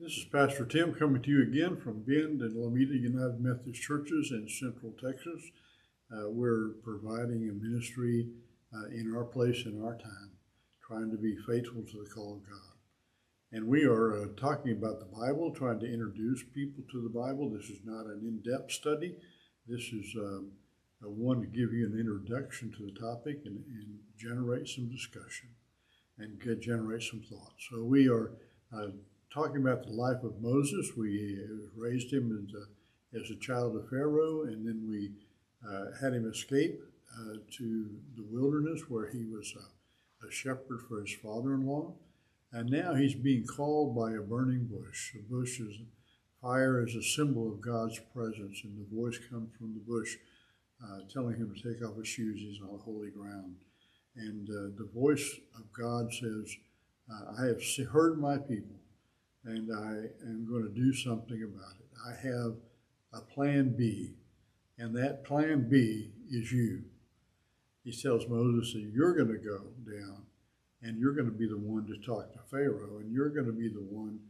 This is Pastor Tim coming to you again from Bend and Lomita United Methodist Churches in Central Texas. We're providing a ministry in our place in our time, trying to be faithful to the call of God. And we are talking about the Bible, trying to introduce people to the Bible. This is not an in-depth study. This is one to give you an introduction to the topic and generate some discussion and generate some thoughts. So we are talking about the life of Moses. We raised him as a child of Pharaoh, and then we had him escape to the wilderness where he was a shepherd for his father-in-law. And now he's being called by a burning bush. The bush is fire is a symbol of God's presence, and the voice comes from the bush telling him to take off his shoes. He's on holy ground. And the voice of God says, I have heard my people, and I am going to do something about it. I have a plan B, and that plan B is you. He tells Moses that you're going to go down, and you're going to be the one to talk to Pharaoh, and you're going to be the one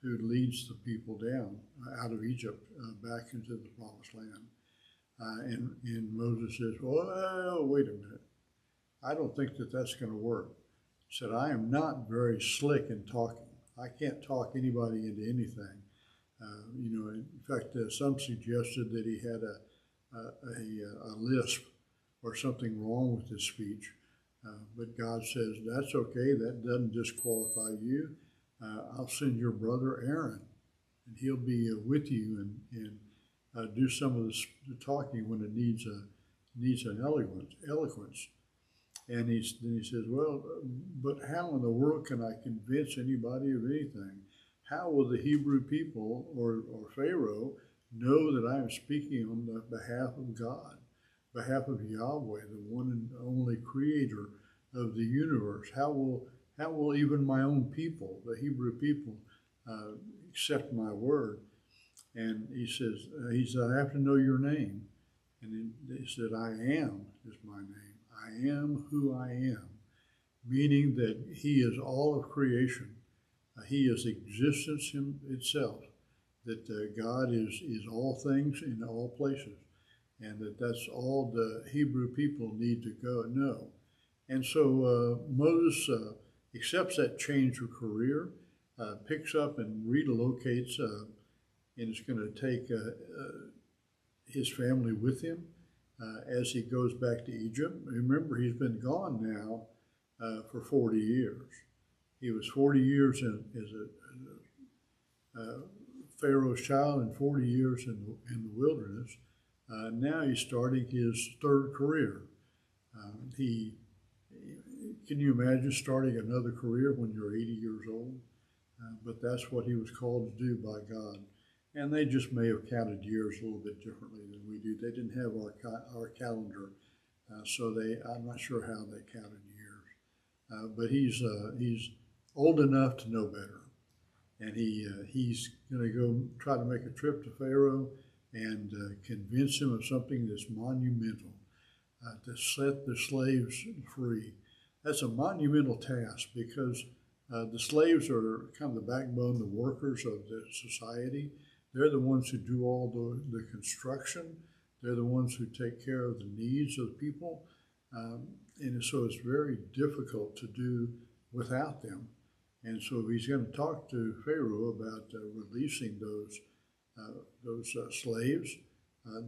who leads the people down out of Egypt back into the promised land. And Moses says, well, wait a minute. I don't think that that's going to work. He said, I am not very slick in talking. I can't talk anybody into anything. In fact, some suggested that he had a lisp or something wrong with his speech. But God says, that's okay. That doesn't disqualify you. I'll send your brother Aaron, and he'll be with you and do some of the talking when it needs an eloquence. And then he says, well, but how in the world can I convince anybody of anything? How will the Hebrew people or Pharaoh know that I am speaking on the behalf of God, behalf of Yahweh, the one and only creator of the universe? How will even my own people, the Hebrew people, accept my word? And he says, I have to know your name. And he said, I am is my name. I am who I am, meaning that he is all of creation. He is existence itself, that God is all things in all places, and that's all the Hebrew people need to go know. And so Moses accepts that change of career, picks up and relocates, and is going to take his family with him as he goes back to Egypt. Remember, he's been gone now for 40 years. He was 40 years as a Pharaoh's child and 40 years in the wilderness. Now he's starting his third career. Can you imagine starting another career when you're 80 years old? But that's what he was called to do by God. And they just may have counted years a little bit differently than we do. They didn't have our calendar, so I'm not sure how they counted years. But he's old enough to know better, and he's going to go try to make a trip to Pharaoh and convince him of something that's monumental, to set the slaves free. That's a monumental task because the slaves are kind of the backbone, the workers of the society. They're the ones who do all the construction. They're the ones who take care of the needs of the people. And so it's very difficult to do without them. And so he's going to talk to Pharaoh about releasing those slaves.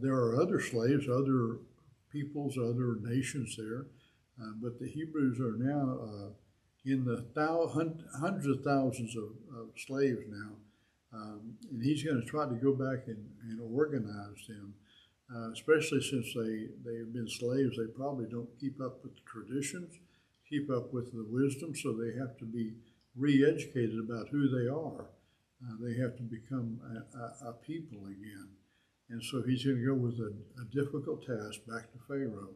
There are other slaves, other peoples, other nations there. But the Hebrews are now in the hundreds of thousands of slaves now. And he's going to try to go back and organize them, especially since they've been slaves. They probably don't keep up with the traditions, keep up with the wisdom, so they have to be re-educated about who they are. They have to become a people again. And so he's going to go with a difficult task back to Pharaoh,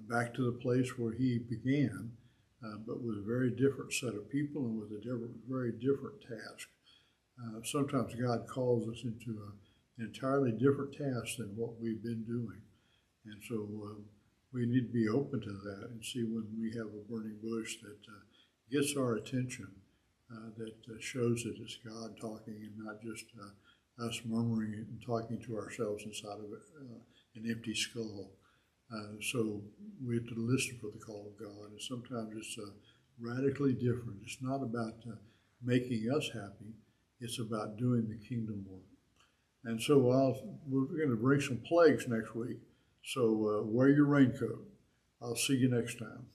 back to the place where he began, but with a very different set of people and with a very different task. Sometimes God calls us into an entirely different task than what we've been doing. And so we need to be open to that and see when we have a burning bush that gets our attention that shows that it's God talking and not just us murmuring and talking to ourselves inside of an empty skull. So we have to listen for the call of God, and sometimes it's radically different. It's not about making us happy. It's about doing the kingdom work. And so we're going to bring some plagues next week. So wear your raincoat. I'll see you next time.